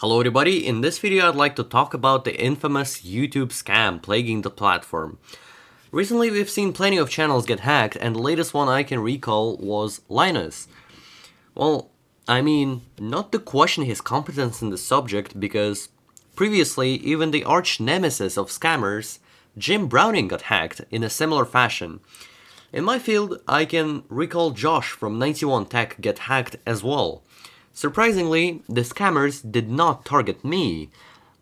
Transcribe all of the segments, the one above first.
Hello everybody, in this video I'd like to talk about the infamous YouTube scam plaguing the platform. Recently we've seen plenty of channels get hacked, and the latest one I can recall was Linus. Well, not to question his competence in the subject, because previously even the arch nemesis of scammers, Jim Browning, got hacked in a similar fashion. In my field, I can recall Josh from 91 Tech get hacked as well. Surprisingly, the scammers did not target me,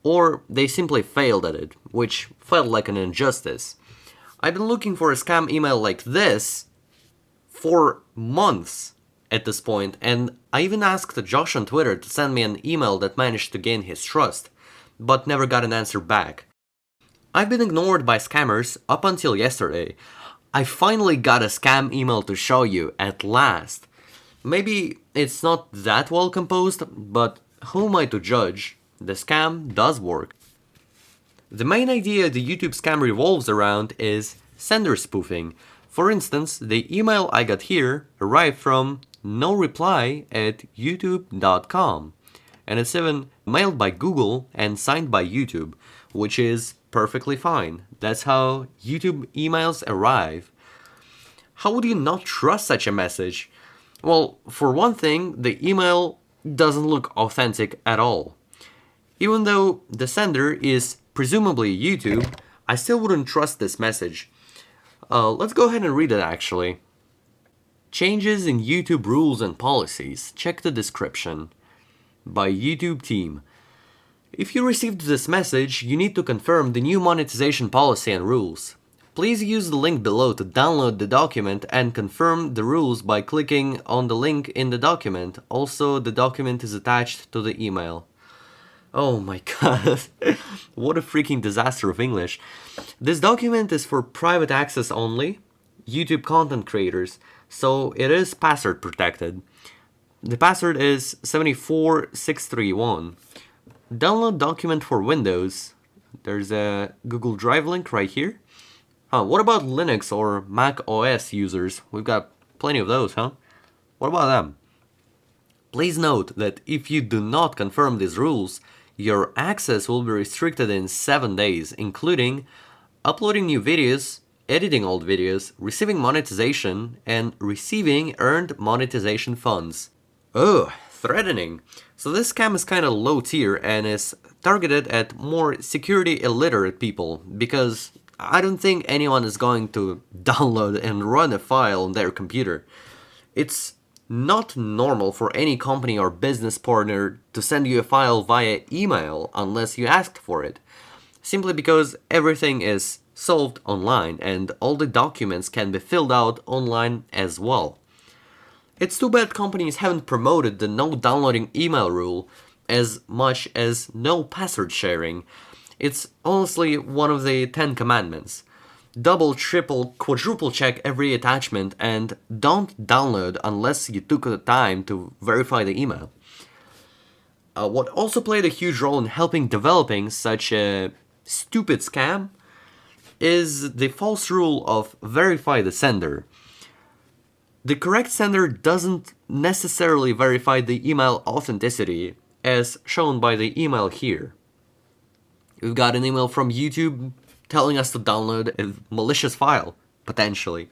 or they simply failed at it, which felt like an injustice. I've been looking for a scam email like this for months at this point, and I even asked Josh on Twitter to send me an email that managed to gain his trust, but never got an answer back. I've been ignored by scammers up until yesterday. I finally got a scam email to show you at last. Maybe it's not that well composed, but who am I to judge? The scam does work. The main idea the YouTube scam revolves around is sender spoofing. For instance, the email I got here arrived from noreply@youtube.com, and it's even mailed by Google and signed by YouTube, which is perfectly fine. That's how YouTube emails arrive. How would you not trust such a message? Well, for one thing, the email doesn't look authentic at all. Even though the sender is presumably YouTube, I still wouldn't trust this message. Let's go ahead and read it actually. Changes in YouTube rules and policies. Check the description. By YouTube team. If you received this message, you need to confirm the new monetization policy and rules. Please use the link below to download the document and confirm the rules by clicking on the link in the document. Also, the document is attached to the email. Oh my god, what a freaking disaster of English. This document is for private access only, YouTube content creators, so it is password protected. The password is 74631. Download document for Windows. There's a Google Drive link right here. What about Linux or Mac OS users? We've got plenty of those, huh? What about them? Please note that if you do not confirm these rules, your access will be restricted in 7 days, including uploading new videos, editing old videos, receiving monetization, and receiving earned monetization funds. Oh, threatening. So this scam is kinda low tier and is targeted at more security illiterate people, because I don't think anyone is going to download and run a file on their computer. It's not normal for any company or business partner to send you a file via email unless you asked for it, simply because everything is solved online and all the documents can be filled out online as well. It's too bad companies haven't promoted the no downloading email rule as much as no password sharing. It's honestly one of the 10 commandments. Double, triple, quadruple check every attachment and don't download unless you took the time to verify the email. What also played a huge role in helping developing such a stupid scam is the false rule of verify the sender. The correct sender doesn't necessarily verify the email authenticity, as shown by the email here. We've got an email from YouTube telling us to download a malicious file, potentially.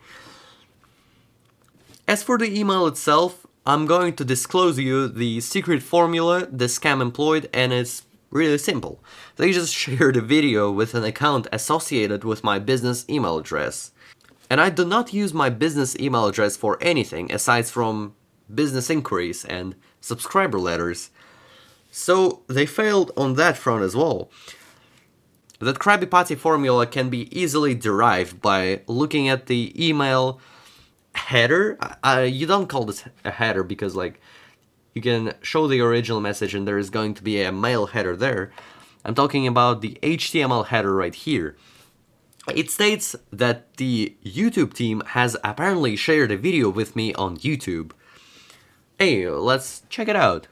As for the email itself, I'm going to disclose you the secret formula the scam employed, and it's really simple. They just shared a video with an account associated with my business email address. And I do not use my business email address for anything aside from business inquiries and subscriber letters. So they failed on that front as well. That Krabby Patty formula can be easily derived by looking at the email header. You don't call this a header because you can show the original message and there is going to be a mail header there. I'm talking about the HTML header right here. It states that the YouTube team has apparently shared a video with me on YouTube. Hey, let's check it out.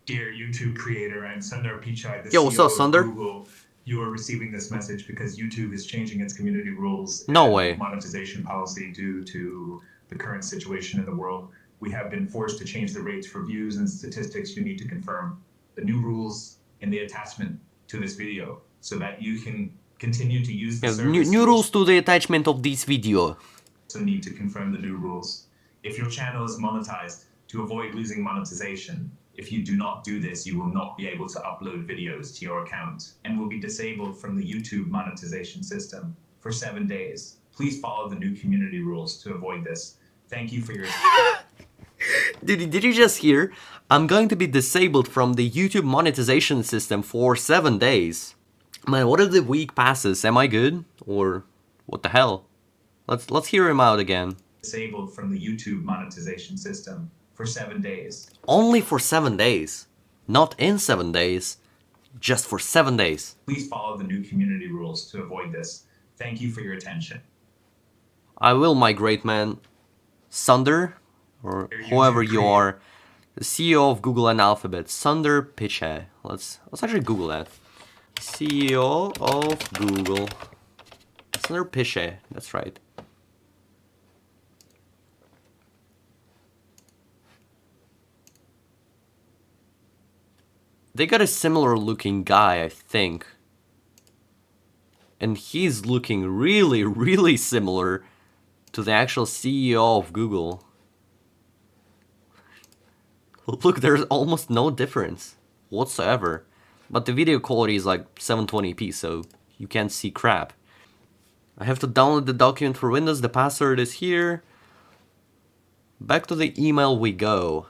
Dear YouTube creator, I'm Sundar Pichai, the Yo, what's up, CEO Sundar? of Google. You are receiving this message because YouTube is changing its community rules No and way. monetization policy due to the current situation in the world, we have been forced to change the rates for views and statistics you need to confirm the new rules in the attachment to this video so that you can continue to use the service. New rules to the attachment of this video. So need to confirm the new rules. If your channel is monetized, to avoid losing monetization, if you do not do this, you will not be able to upload videos to your account and will be disabled from the YouTube monetization system for 7 days. Please follow the new community rules to avoid this. Thank you for your... Did you just hear? I'm going to be disabled from the YouTube monetization system for 7 days. Man, what if the week passes? Am I good? Or what the hell? Let's hear him out again. Disabled from the YouTube monetization system for 7 days. Only for 7 days. Not in 7 days. Just for 7 days. Please follow the new community rules to avoid this. Thank you for your attention. I will, my great man. Sunder, or whoever you are, the CEO of Google and Alphabet, Sunder Pichai. Let's actually Google that. CEO of Google. Sunder Pichai, that's right. They got a similar looking guy, I think. And he's looking really, really similar to the actual CEO of Google. Look, there's almost no difference whatsoever. But the video quality is like 720p, so you can't see crap. I have to download the document for Windows, the password is here. Back to the email we go.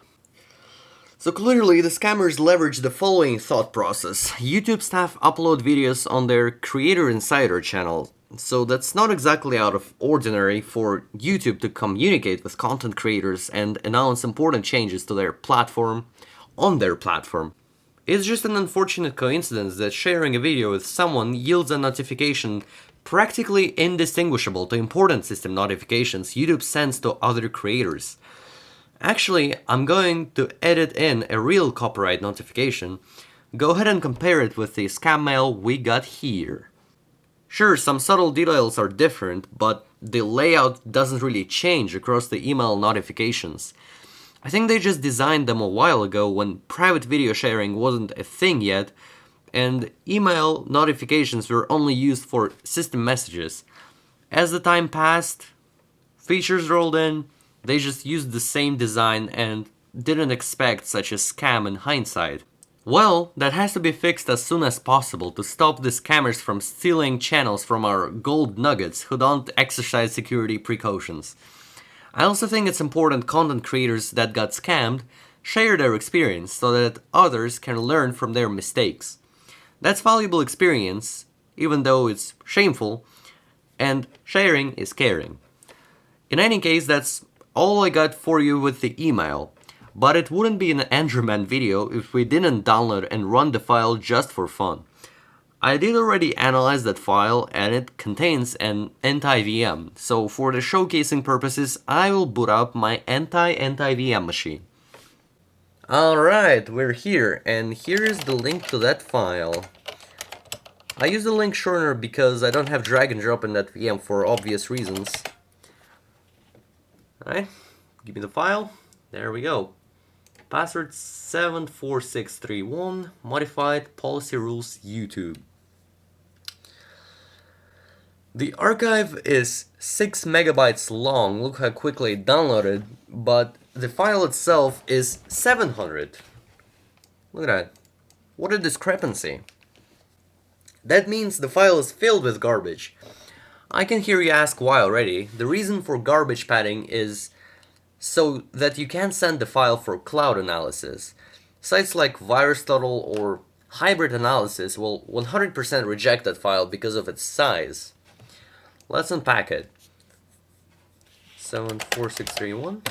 So clearly the scammers leverage the following thought process. YouTube staff upload videos on their Creator Insider channel. So that's not exactly out of ordinary for YouTube to communicate with content creators and announce important changes to their platform, on their platform. It's just an unfortunate coincidence that sharing a video with someone yields a notification practically indistinguishable to important system notifications YouTube sends to other creators. Actually, I'm going to edit in a real copyright notification. Go ahead and compare it with the scam mail we got here. Sure, some subtle details are different, but the layout doesn't really change across the email notifications. I think they just designed them a while ago when private video sharing wasn't a thing yet, and email notifications were only used for system messages. As the time passed, features rolled in, they just used the same design and didn't expect such a scam in hindsight. Well, that has to be fixed as soon as possible to stop the scammers from stealing channels from our gold nuggets who don't exercise security precautions. I also think it's important content creators that got scammed share their experience so that others can learn from their mistakes. That's valuable experience, even though it's shameful, and sharing is caring. In any case, that's all I got for you with the email, but it wouldn't be an Enderman video if we didn't download and run the file just for fun. I did already analyze that file and it contains an anti-VM, so for the showcasing purposes I will boot up my anti-VM machine. Alright, we're here, and here is the link to that file. I use the link shortener because I don't have drag and drop in that VM for obvious reasons. Alright, give me the file. There we go. Password 74631, modified policy rules YouTube. The archive is 6 megabytes long, look how quickly it downloaded, but the file itself is 700. Look at that. What a discrepancy. That means the file is filled with garbage. I can hear you ask why already. The reason for garbage padding is so that you can send the file for cloud analysis. Sites like VirusTotal or Hybrid Analysis will 100% reject that file because of its size. Let's unpack it. 74631.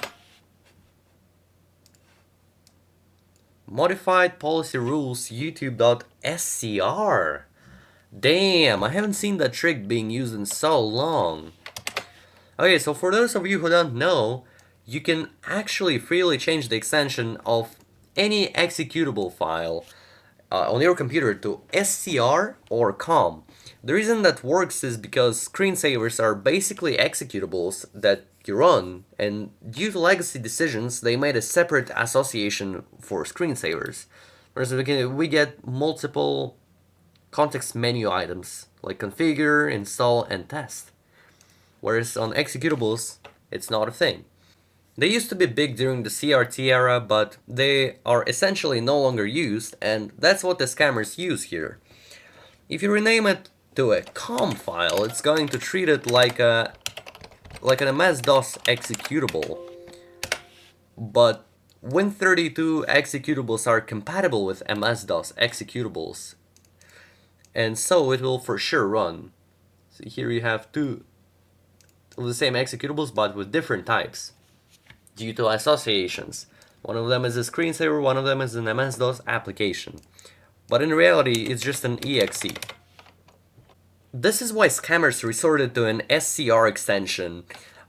Modified policy rules YouTube.scr. Damn, I haven't seen that trick being used in so long. Okay, so for those of you who don't know, you can actually freely change the extension of any executable file on your computer to SCR or COM. The reason that works is because screensavers are basically executables that you run, and due to legacy decisions, they made a separate association for screensavers. Whereas we get multiple context menu items like configure, install, and test. Whereas on executables, it's not a thing. They used to be big during the CRT era, but they are essentially no longer used, and that's what the scammers use here. If you rename it to a COM file, it's going to treat it like an MS-DOS executable. But Win32 executables are compatible with MS-DOS executables, and so it will for sure run. So here you have two of the same executables, but with different types due to associations. One of them is a screensaver, one of them is an MS-DOS application. But in reality, it's just an exe. This is why scammers resorted to an SCR extension.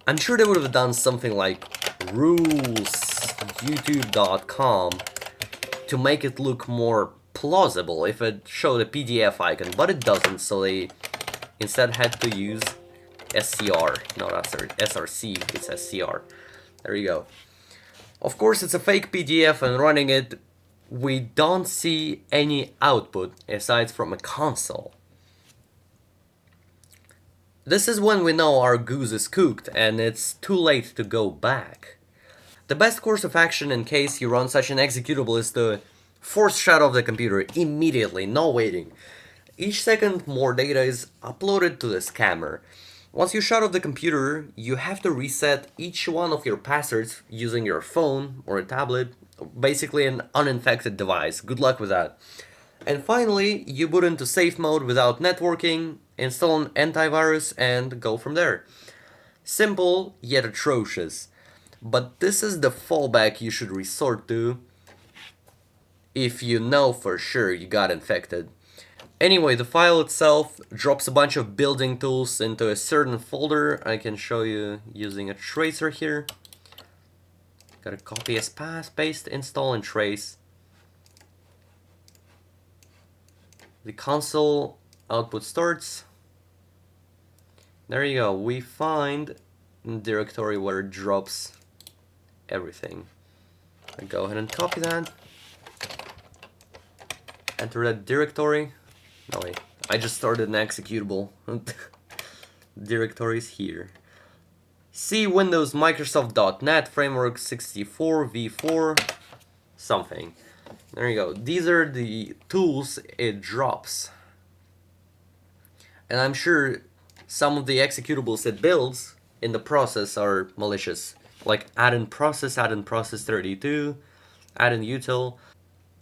I'm sure they would have done something like rulesyoutube.com to make it look more plausible if it showed a PDF icon, but it doesn't, so they instead had to use SCR, not SRC, it's SCR. There you go. Of course, it's a fake PDF, and running it, we don't see any output aside from a console. This is when we know our goose is cooked and it's too late to go back. The best course of action in case you run such an executable is to force shut off the computer immediately, no waiting. Each second more data is uploaded to the scammer. Once you shut off the computer, you have to reset each one of your passwords using your phone or a tablet, basically an uninfected device. Good luck with that. And finally, you boot into safe mode without networking, install an antivirus, and go from there. Simple, yet atrocious. But this is the fallback you should resort to if you know for sure you got infected. Anyway, the file itself drops a bunch of building tools into a certain folder. I can show you using a tracer here. Gotta copy as paste, install, and trace. The console output starts. There you go. We find a directory where it drops everything. I go ahead and copy that. Enter that directory. No wait, I just started an executable. Directory is here. C Windows Microsoft.NET Framework 64 v4 something. There you go. These are the tools it drops. And I'm sure some of the executables it builds in the process are malicious. Like add-in process 32, add-in util.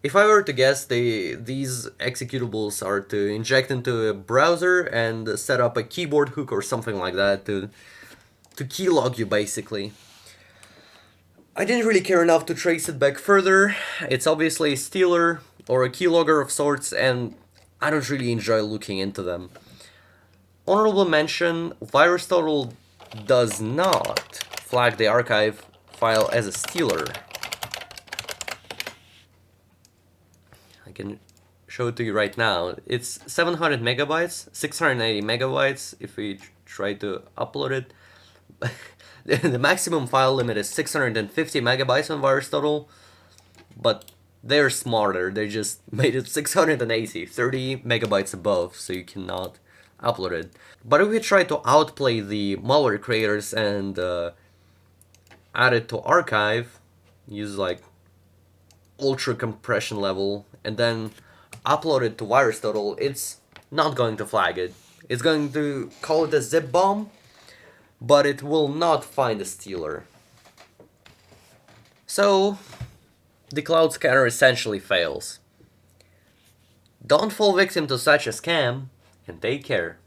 If I were to guess, these executables are to inject into a browser and set up a keyboard hook or something like that to keylog you, basically. I didn't really care enough to trace it back further. It's obviously a stealer or a keylogger of sorts, and I don't really enjoy looking into them. Honorable mention, VirusTotal does not flag the archive file as a stealer. I can show it to you right now. It's 700 megabytes, 680 megabytes if we try to upload it. The maximum file limit is 650 megabytes on VirusTotal, but they're smarter. They just made it 680, 30 megabytes above, so you cannot upload it. But if we try to outplay the malware creators and add it to archive, use like ultra compression level, and then upload it to VirusTotal, it's not going to flag it. It's going to call it a zip bomb, but it will not find a stealer. So, the cloud scanner essentially fails. Don't fall victim to such a scam, and take care.